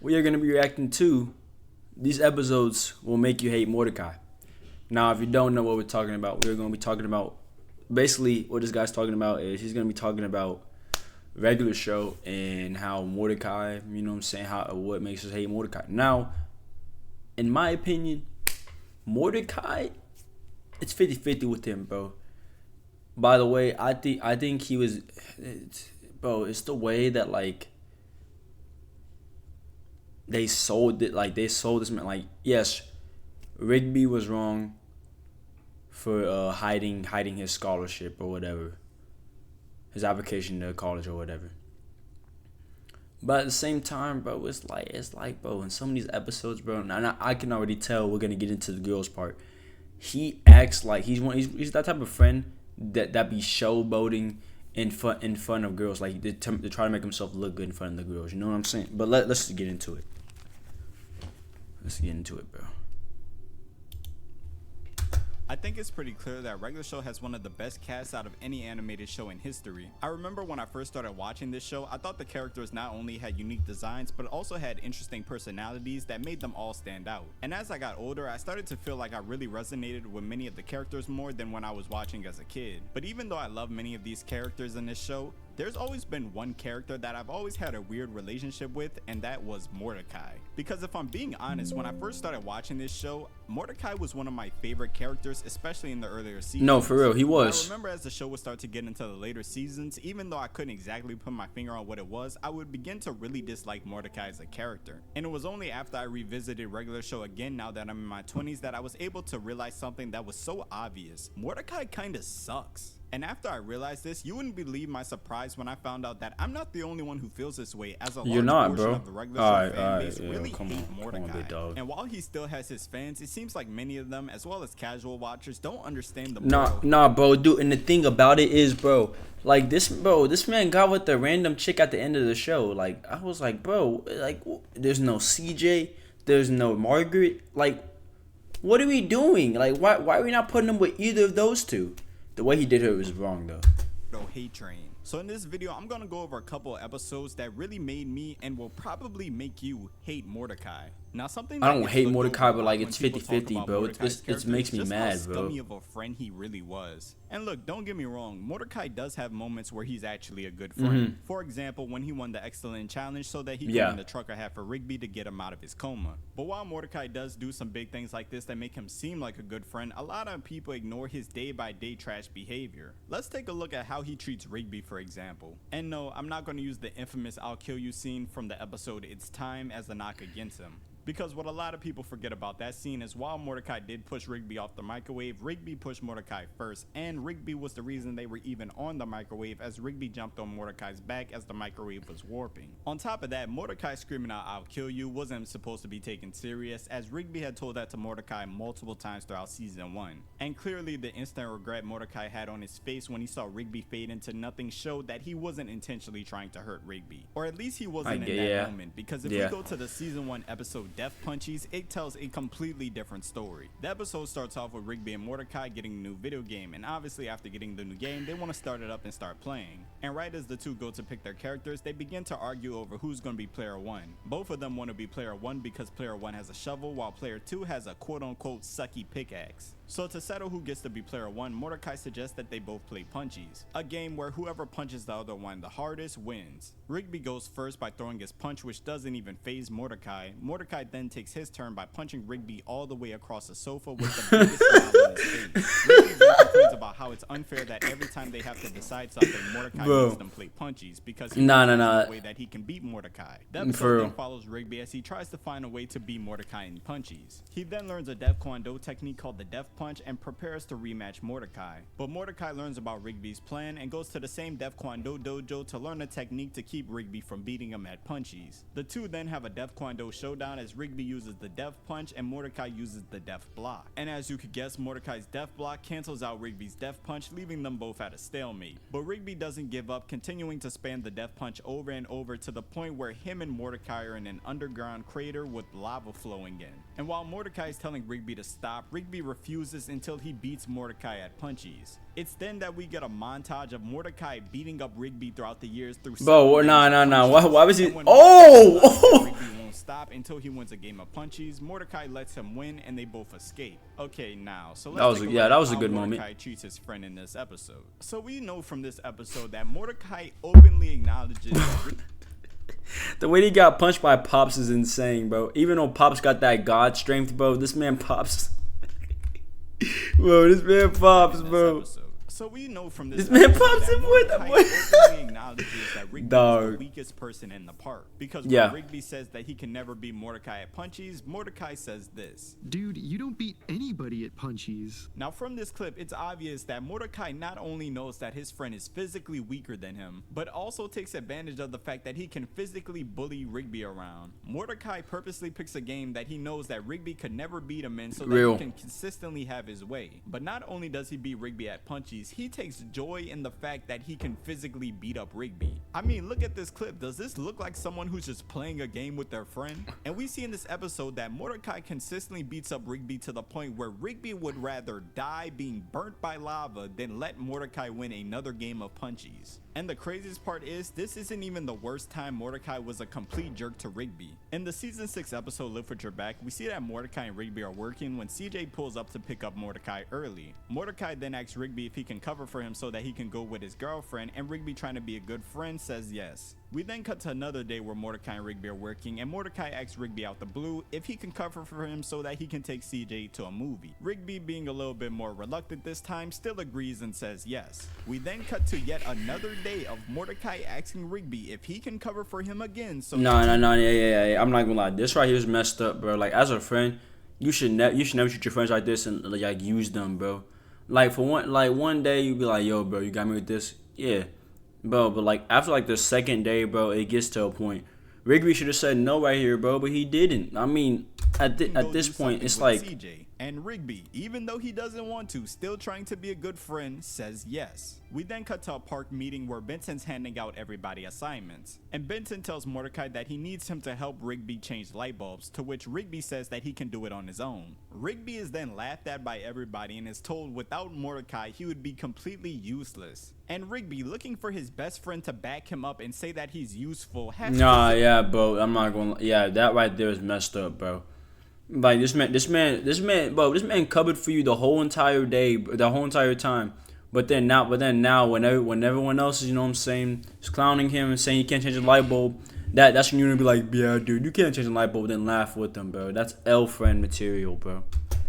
we are going to be reacting to. These episodes will make you hate Mordecai. Now, if you don't know what we're talking about, we're going to be talking about basically what this guy's talking about is he's going to be talking about regular show and how Mordecai, you know what I'm saying, how what makes us hate Mordecai. Now, in my opinion, Mordecai, it's 50-50 with him, bro. By the way, I think he was, bro. It's the way that like they sold it. Like they sold this man. Like yes, Rigby was wrong for hiding his scholarship or whatever, his application to college or whatever. But at the same time, bro, it's like, bro, in some of these episodes, bro, and I can already tell we're gonna get into the girls part. He acts like he's that type of friend that be showboating in front of girls, like to try to make himself look good in front of the girls. You know what I'm saying? But let's just get into it. Let's get into it, bro. I think it's pretty clear that Regular Show has one of the best casts out of any animated show in history. I remember when I first started watching this show, I thought the characters not only had unique designs, but also had interesting personalities that made them all stand out. And as I got older, I started to feel like I really resonated with many of the characters more than when I was watching as a kid. But even though I love many of these characters in this show, there's always been one character that I've always had a weird relationship with, and that was Mordecai. Because if I'm being honest, when I first started watching this show, Mordecai was one of my favorite characters, especially in the earlier seasons. No, for real, he But was. I remember as the show would start to get into the later seasons, even though I couldn't exactly put my finger on what it was, I would begin to really dislike Mordecai as a character. And it was only after I revisited Regular Show again now that I'm in my 20s that I was able to realize something that was so obvious. Mordecai kinda sucks. And after I realized this, you wouldn't believe my surprise when I found out that I'm not the only one who feels this way, as a You're large not, portion bro. of the Regular Show fan Alright, base yeah, really come hate on, Mordecai. big dog. And while he still has his fans, it seems like many of them, as well as casual watchers, don't understand the Nah, bro, dude. And the thing about it is, bro, like this man got with the random chick at the end of the show. Like, I was like, bro, like, there's no CJ, there's no Margaret. Like, what are we doing? Like, why are we not putting him with either of those two? The way he did her was wrong, though. hate train. So in this video, I'm gonna go over a couple of episodes that really made me and will probably make you hate Mordecai. Now something I don't hate gets looked Mordecai, over but a like lot it's when people talk 50-50, about bro. Mordecai's It character makes is me just mad, how bro. scummy of a friend he really was. And look, don't get me wrong, Mordecai does have moments where he's actually a good friend. For example, when he won the Excellent Challenge so that he could win the trucker hat for Rigby to get him out of his coma. But while Mordecai does do some big things like this that make him seem like a good friend, a lot of people ignore his day-by-day trash behavior. Let's take a look at how he treats Rigby, for example. And no, I'm not going to use the infamous "I'll kill you" scene from the episode It's Time as a knock against him. Because what a lot of people forget about that scene is while Mordecai did push Rigby off the microwave, Rigby pushed Mordecai first, and Rigby was the reason they were even on the microwave as Rigby jumped on Mordecai's back as the microwave was warping. On top of that, Mordecai screaming out "I'll kill you" wasn't supposed to be taken serious, as Rigby had told that to Mordecai multiple times throughout season 1. And clearly the instant regret Mordecai had on his face when he saw Rigby fade into nothing showed that he wasn't intentionally trying to hurt Rigby. Or at least he wasn't in that moment, because if we go to the season 1 episode Death Punchies, it tells a completely different story. The episode starts off with Rigby and Mordecai getting a new video game, and obviously after getting the new game, they want to start it up and start playing. And right as the two go to pick their characters, they begin to argue over who's going to be player 1. Both of them want to be player 1 because player 1 has a shovel, while player 2 has a quote-unquote sucky pickaxe. So to settle who gets to be player 1, Mordecai suggests that they both play punchies, a game where whoever punches the other one the hardest wins. Rigby goes first by throwing his punch, which doesn't even faze Mordecai. Mordecai then takes his turn by punching Rigby all the way across the sofa with the biggest smile on his face. Rigby then complains about how it's unfair that every time they have to decide something, Mordecai makes them play punchies because he knows the way that he can beat Mordecai. The episode then follows Rigby as he tries to find a way to beat Mordecai in punchies. He then learns a Def Kwon Do technique called the Def Punch and prepares to rematch Mordecai. But Mordecai learns about Rigby's plan and goes to the same Def Kwon Do dojo to learn a technique to keep Rigby from beating him at punchies. The two then have a Def Kwon Do showdown as Rigby uses the Def Punch and Mordecai uses the Def Block. And as you could guess, Mordecai's Def Block cancels out Rigby's Def Punch, leaving them both at a stalemate. But Rigby doesn't give up, continuing to spam the Def Punch over and over to the point where him and Mordecai are in an underground crater with lava flowing in. And while Mordecai is telling Rigby to stop, Rigby refuses until he beats Mordecai at punchies. It's then that we get a montage of Mordecai beating up Rigby throughout the years through. Bro, nah. Why was he? Rigby won't stop until he wins a game of punchies. Mordecai lets him win, and they both escape. Okay, now so let's take a look that was a how good Mordecai moment. treats his friend in this episode. So we know from this episode that Mordecai openly acknowledges. The way he got punched by Pops is insane, bro. Even though Pops got that God strength, bro, this man Pops. Bro, this man Pops, bro. So we know from this man Pops that boy. openly acknowledges that Rigby is the weakest person in the park. Because when Rigby says that he can never beat Mordecai at punchies, Mordecai says this. Dude, you don't beat anybody at punchies. Now from this clip, it's obvious that Mordecai not only knows that his friend is physically weaker than him, but also takes advantage of the fact that he can physically bully Rigby around. Mordecai purposely picks a game that he knows that Rigby could never beat him in so that he can consistently have his way. But not only does he beat Rigby at punchies, he takes joy in the fact that he can physically beat up Rigby. I mean, look at this clip. Does this look like someone who's just playing a game with their friend? And we see in this episode that Mordecai consistently beats up Rigby to the point where Rigby would rather die being burnt by lava than let Mordecai win another game of punchies. And the craziest part is, this isn't even the worst time Mordecai was a complete jerk to Rigby. In the season 6 episode Live With Your Back, we see that Mordecai and Rigby are working when CJ pulls up to pick up Mordecai early. Mordecai then asks Rigby if he can cover for him so that he can go with his girlfriend, and Rigby, trying to be a good friend, says yes. We then cut to another day where Mordecai and Rigby are working, and Mordecai asks Rigby out the blue if he can cover for him so that he can take CJ to a movie. Rigby, being a little bit more reluctant this time, still agrees and says yes. We then cut to yet another day of Mordecai asking Rigby if he can cover for him again. So yeah. I'm not gonna lie, this right here is messed up, bro. Like, as a friend, you should never treat your friends like this and like use them, bro. Like, for one day you be like, yo, bro, you got me with this, yeah. Bro, but like after like the second day, bro, it gets to a point. Rigby should have said no right here, bro, but he didn't. I mean, at this point, it's like CJ and Rigby, even though he doesn't want to, still trying to be a good friend, says yes. We then cut to a park meeting where Benson's handing out everybody assignments. And Benson tells Mordecai that he needs him to help Rigby change light bulbs, to which Rigby says that he can do it on his own. Rigby is then laughed at by everybody and is told without Mordecai he would be completely useless. And Rigby, looking for his best friend to back him up and say that he's useful, has bro, I'm not gonna, that right there is messed up, bro. Like, this man covered for you the whole entire day, the whole entire time. But then now, when everyone else is, you know what I'm saying, is clowning him and saying he can't change a light bulb, that's when you're gonna be like, yeah, dude, you can't change a light bulb, then laugh with them, bro. That's L friend material, bro.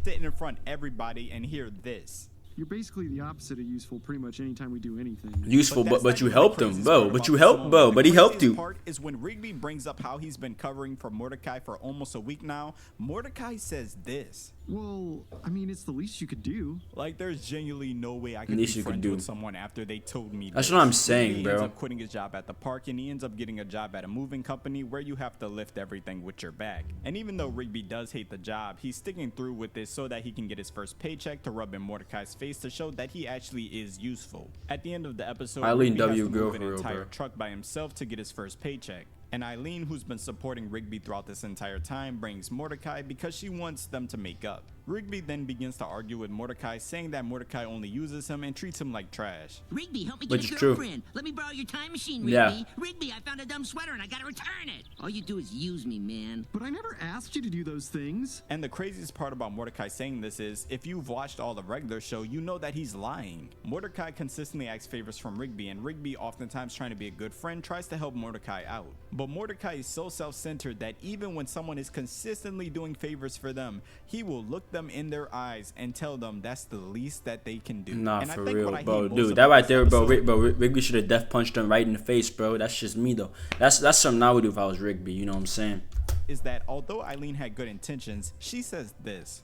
Sitting in front of everybody and hear this. You're basically the opposite of useful pretty much anytime we do anything. Useful, but you helped him, bro. But he helped you. Part is when Rigby brings up how he's been covering for Mordecai for almost a week now. Mordecai says this. Well, I mean, it's the least you could do. Like, there's genuinely no way I could be friends with someone after they told me That's what I'm saying, bro. He ends up quitting his job at the park, and he ends up getting a job at a moving company where you have to lift everything with your back. And even though Rigby does hate the job, he's sticking through with this so that he can get his first paycheck to rub in Mordecai's face to show that he actually is useful. At the end of the episode, Rigby has to move an entire truck by himself to get his first paycheck. And Eileen, who's been supporting Rigby throughout this entire time, brings Mordecai because she wants them to make up. Rigby then begins to argue with Mordecai, saying that Mordecai only uses him and treats him like trash. Rigby, help me get a girlfriend. Let me borrow your time machine, Rigby. Yeah. Rigby, I found a dumb sweater and I gotta return it. All you do is use me, man. But I never asked you to do those things. And the craziest part about Mordecai saying this is, if you've watched all the regular show, you know that he's lying. Mordecai consistently asks favors from Rigby, and Rigby, oftentimes trying to be a good friend, tries to help Mordecai out. But Mordecai is so self-centered that even when someone is consistently doing favors for them, he will look them in their eyes and tell them that's the least that they can do. Nah, and for real, bro, dude, that right there, bro, Rigby should have death punched him right in the face, bro. That's just me, though. That's something I would do if I was Rigby, you know what I'm saying? Is that although Eileen had good intentions, she says this.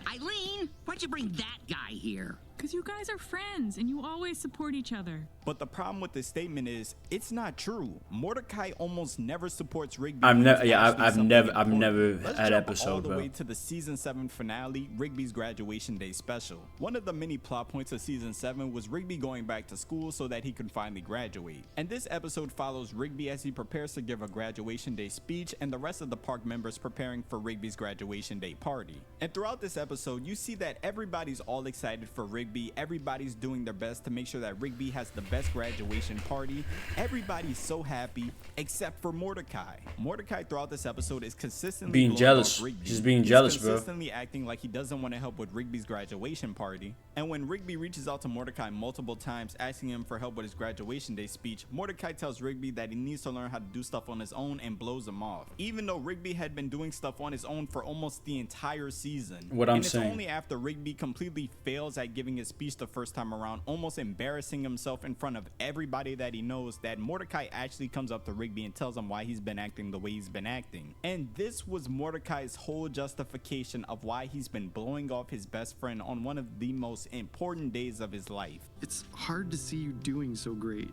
Eileen, why'd you bring that guy here? Because you guys are friends and you always support each other. But the problem with this statement is, it's not true. Mordecai almost never supports Rigby. I've never had episode, all the bro. way to the season 7 finale, Rigby's graduation day special. One of the many plot points of season 7 was Rigby going back to school so that he could finally graduate. And this episode follows Rigby as he prepares to give a graduation day speech, and the rest of the park members preparing for Rigby's graduation day party. And throughout this episode, you see that everybody's all excited for Rigby Rigby, everybody's doing their best to make sure that Rigby has the best graduation party. Everybody's so happy except for Mordecai. Mordecai throughout this episode is consistently being jealous. Just being jealous, bro. Consistently acting like he doesn't want to help with Rigby's graduation party. And when Rigby reaches out to Mordecai multiple times asking him for help with his graduation day speech, Mordecai tells Rigby that he needs to learn how to do stuff on his own and blows him off. Even though Rigby had been doing stuff on his own for almost the entire season. It's only after Rigby completely fails at giving his speech the first time around, almost embarrassing himself in front of everybody that he knows, that Mordecai actually comes up to Rigby and tells him why he's been acting the way he's been acting. And this was Mordecai's whole justification of why he's been blowing off his best friend on one of the most important days of his life. It's hard to see you doing so great.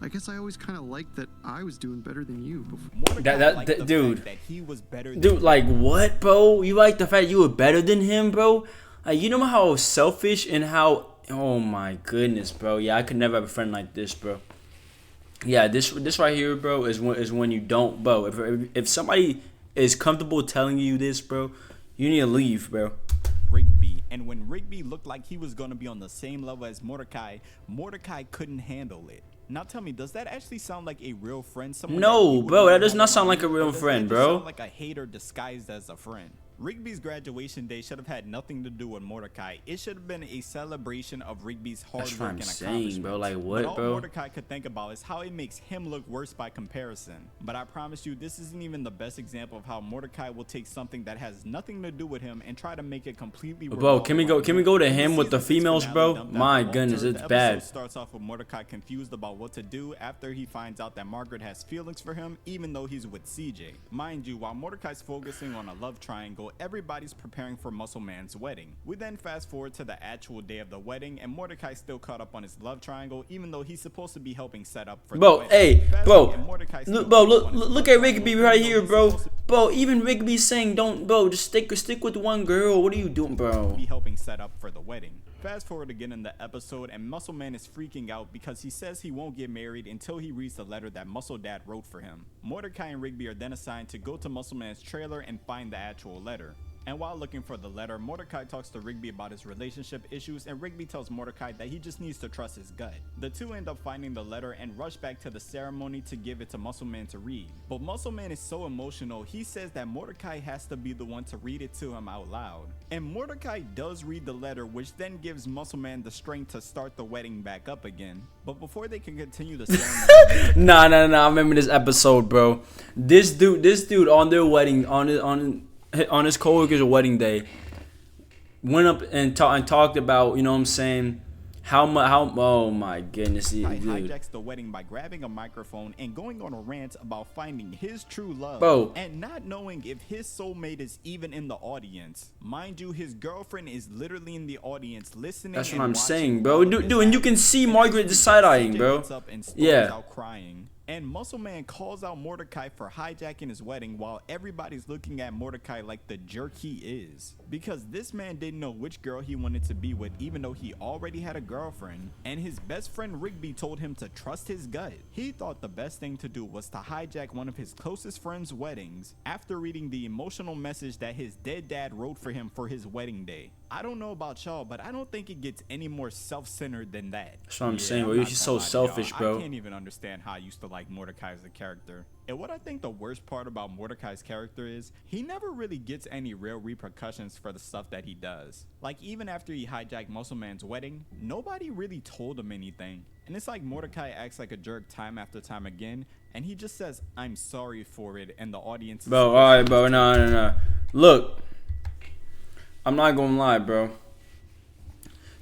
I guess I always kind of liked that I was doing better than you before. Dude, that he was better than dude, like what, bro? You like the fact you were better than him, bro? Like, you know how selfish and how, oh my goodness, bro. Yeah, I could never have a friend like this, bro. Yeah, this right here, bro, is when you don't, bro. If somebody is comfortable telling you this, bro, you need to leave, bro. Rigby. And when Rigby looked like he was going to be on the same level as Mordecai, Mordecai couldn't handle it. Now tell me, does that actually sound like a real friend? No, bro, that does not sound like a real friend, bro. Sound like a hater disguised as a friend. Rigby's graduation day should have had nothing to do with Mordecai. It should have been a celebration of Rigby's hard work and accomplishments. Bro. Like what, but all bro? Mordecai could think about is how it makes him look worse by comparison. But I promise you, this isn't even the best example of how Mordecai will take something that has nothing to do with him and try to make it completely. Bro, can we go to him with the females, bro? My goodness, it's bad. The episode starts off with Mordecai confused about what to do after he finds out that Margaret has feelings for him, even though he's with CJ. Mind you, while Mordecai's focusing on a love triangle, everybody's preparing for Muscle Man's wedding. We then fast forward to the actual day of the wedding, and Mordecai's still caught up on his love triangle, even though he's supposed to be helping set up for the wedding. Hey, bro, look at Rigby right here, bro. Bro, even Rigby's saying, don't, bro, just stick with one girl. What are you doing, bro? Be helping set up for the wedding. Fast forward again in the episode, and Muscle Man is freaking out because he says he won't get married until he reads the letter that Muscle Dad wrote for him. Mordecai and Rigby are then assigned to go to Muscle Man's trailer and find the actual letter. And while looking for the letter, Mordecai talks to Rigby about his relationship issues, and Rigby tells Mordecai that he just needs to trust his gut. The two end up finding the letter and rush back to the ceremony to give it to Muscle Man to read. But Muscle Man is so emotional, he says that Mordecai has to be the one to read it to him out loud. And Mordecai does read the letter, which then gives Muscle Man the strength to start the wedding back up again. But before they can continue the ceremony... Nah, I remember this episode, bro. This dude on their wedding, on his coworker's wedding day, went up and talked about, you know what I'm saying, how oh my goodness, dude. Hijacks the wedding by grabbing a microphone and going on a rant about finding his true love, bro, and not knowing if his soulmate is even in the audience. Mind you, his girlfriend is literally in the audience listening. That's what I'm saying, bro. Dude, and you can see Margaret just side-eyeing, bro. Yeah. Crying. And Muscle Man calls out Mordecai for hijacking his wedding while everybody's looking at Mordecai like the jerk he is. Because this man didn't know which girl he wanted to be with, even though he already had a girlfriend. And his best friend Rigby told him to trust his gut. He thought the best thing to do was to hijack one of his closest friends' weddings after reading the emotional message that his dead dad wrote for him for his wedding day. I don't know about y'all, but I don't think it gets any more self-centered than that. That's what I'm saying, bro. You're so selfish, bro. I can't even understand how I used to like Mordecai as a character. And what I think the worst part about Mordecai's character is, he never really gets any real repercussions for the stuff that he does. Like, even after he hijacked Muscle Man's wedding, nobody really told him anything. And it's like Mordecai acts like a jerk time after time again, and he just says, "I'm sorry for it," and the audience... Bro, alright, bro, no. Look. I'm not gonna lie, bro.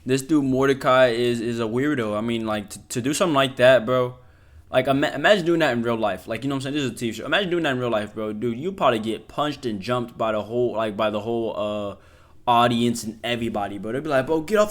This dude Mordecai is a weirdo. I mean, like, to do something like that, bro. Like, imagine doing that in real life. Like, you know what I'm saying? This is a TV show. Imagine doing that in real life, bro. Dude, you probably get punched and jumped by the whole audience and everybody, bro. They'd be like, bro, get off